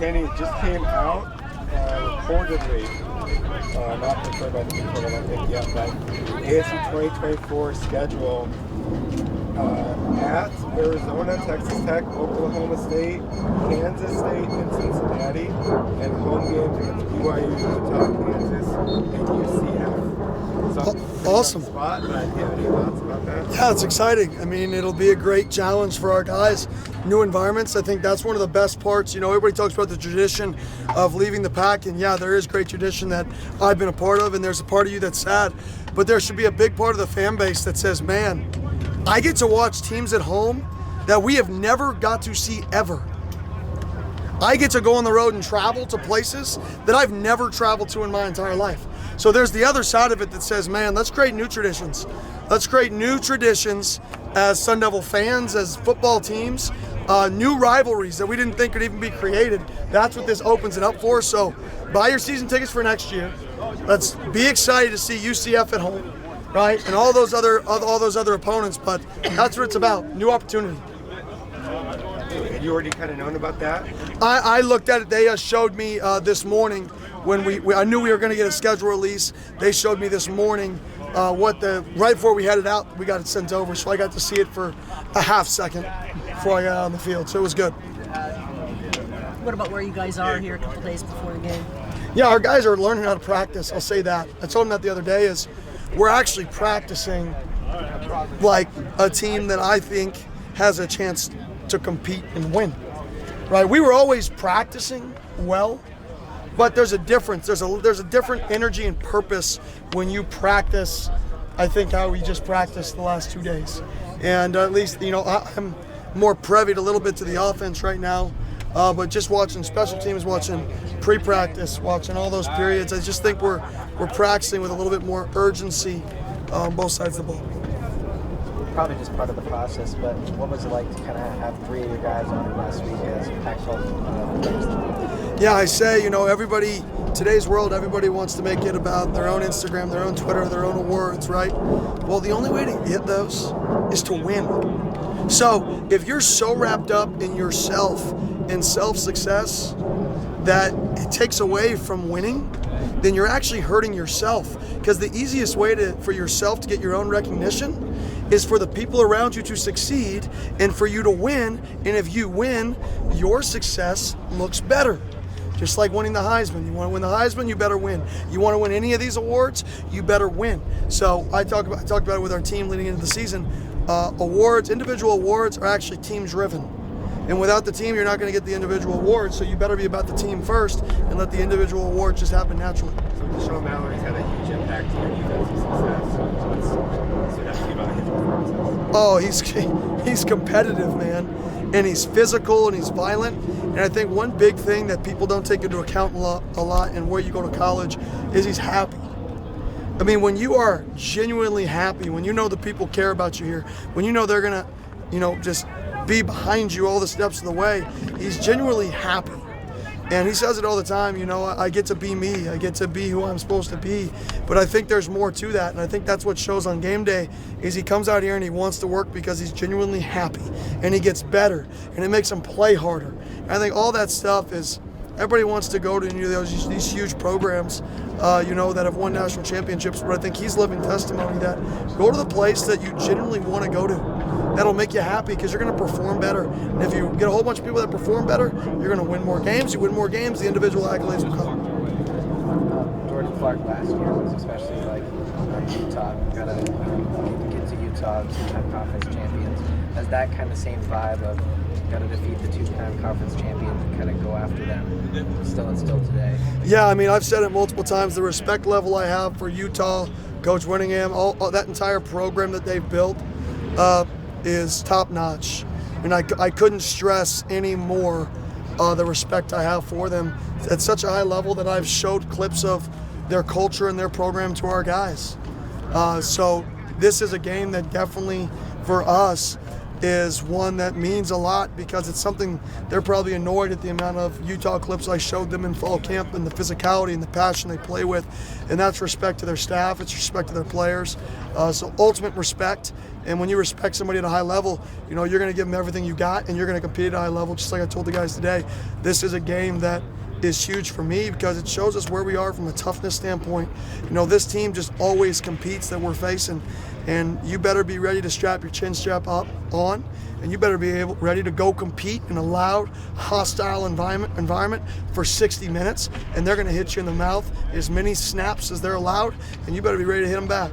Kenny, it just came out reportedly, not confirmed by the people, I don't think yet, but ASU 2024 schedule at Arizona, Texas Tech, Oklahoma State, Kansas State, and Cincinnati, and home games against BYU, Utah, Kansas, and UCF. Awesome. Spot, but do you have any thoughts about that? Yeah, it's exciting. I mean, it'll be a great challenge for our guys. New environments, I think that's one of the best parts. You know, everybody talks about the tradition of leaving the pack, and yeah, there is great tradition that I've been a part of, and there's a part of you that's sad. But there should be a big part of the fan base that says, man, I get to watch teams at home that we have never got to see ever. I get to go on the road and travel to places that I've never traveled to in my entire life. So there's the other side of it that says, man, let's create new traditions. Let's create new traditions as Sun Devil fans, as football teams, new rivalries that we didn't think could even be created. That's what this opens it up for. So buy your season tickets for next year. Let's be excited to see UCF at home, right? And all those other opponents, but that's what it's about, new opportunity. Had you already kind of known about that? I looked at it. They showed me this morning when I knew we were going to get a schedule release. They showed me this morning right before we headed out, we got it sent over, so I got to see it for a half second before I got out on the field, so it was good. What about where you guys are here a couple days before the game? Yeah, our guys are learning how to practice, I'll say that. I told them that the other day, is we're actually practicing like a team that I think has a chance to compete and win, right? We were always practicing well, but there's a difference. There's a different energy and purpose when you practice, I think, how we just practiced the last 2 days. And at least, you know, I'm more privy a little bit to the offense right now, but just watching special teams, watching pre-practice, watching all those periods, I just think we're practicing with a little bit more urgency on both sides of the ball. Probably just part of the process, but what was it like to kind of have three of your guys on it last week as Pac-12 Yeah, I say, you know, today's world, everybody wants to make it about their own Instagram, their own Twitter, their own awards, right? Well, the only way to get those is to win. So if you're so wrapped up in yourself and self-success that it takes away from winning, then you're actually hurting yourself. Because the easiest way for yourself to get your own recognition is for the people around you to succeed and for you to win. And if you win, your success looks better. Just like winning the Heisman. You want to win the Heisman, you better win. You want to win any of these awards, you better win. So I talked about it with our team leading into the season. Individual awards are actually team driven. And without the team, you're not going to get the individual awards, so you better be about the team first and let the individual awards just happen naturally. So Deshaun Mallory's had a huge impact to your defensive success. So what's so that's about his performances? Oh, he's competitive, man. And he's physical and he's violent. And I think one big thing that people don't take into account a lot and where you go to college is he's happy. I mean, when you are genuinely happy, when you know the people care about you here, when you know they're going to, you know, just be behind you all the steps of the way, he's genuinely happy. And he says it all the time, you know, I get to be me, I get to be who I'm supposed to be. But I think there's more to that, and I think that's what shows on game day, is he comes out here and he wants to work because he's genuinely happy, and he gets better, and it makes him play harder. And I think all that stuff is, everybody wants to go to these huge programs, you know, that have won national championships, but I think he's living testimony that go to the place that you genuinely want to go to. That'll make you happy because you're going to perform better. And if you get a whole bunch of people that perform better, you're going to win more games. You win more games, the individual accolades will come. Jordan Clark last year was especially like Utah. Got to get to Utah, two-time conference champions. Has that kind of same vibe of got to defeat the two-time conference champions and kind of go after them still today? Yeah, I mean, I've said it multiple times. The respect level I have for Utah, Coach Dillingham, all that entire program that they've built, is top-notch. And I couldn't stress any more the respect I have for them at such a high level that I've showed clips of their culture and their program to our guys. So this is a game that definitely, for us, is one that means a lot because it's something they're probably annoyed at the amount of Utah clips I showed them in fall camp and the physicality and the passion they play with, and that's respect to their staff, it's respect to their players. So ultimate respect, and when you respect somebody at a high level, you know, you're going to give them everything you got and you're going to compete at a high level. Just like I told the guys today, this is a game that is huge for me because it shows us where we are from a toughness standpoint. You know, this team just always competes that we're facing, and you better be ready to strap your chin strap up on, and you better be ready to go compete in a loud, hostile environment for 60 minutes, and they're going to hit you in the mouth as many snaps as they're allowed, and you better be ready to hit them back.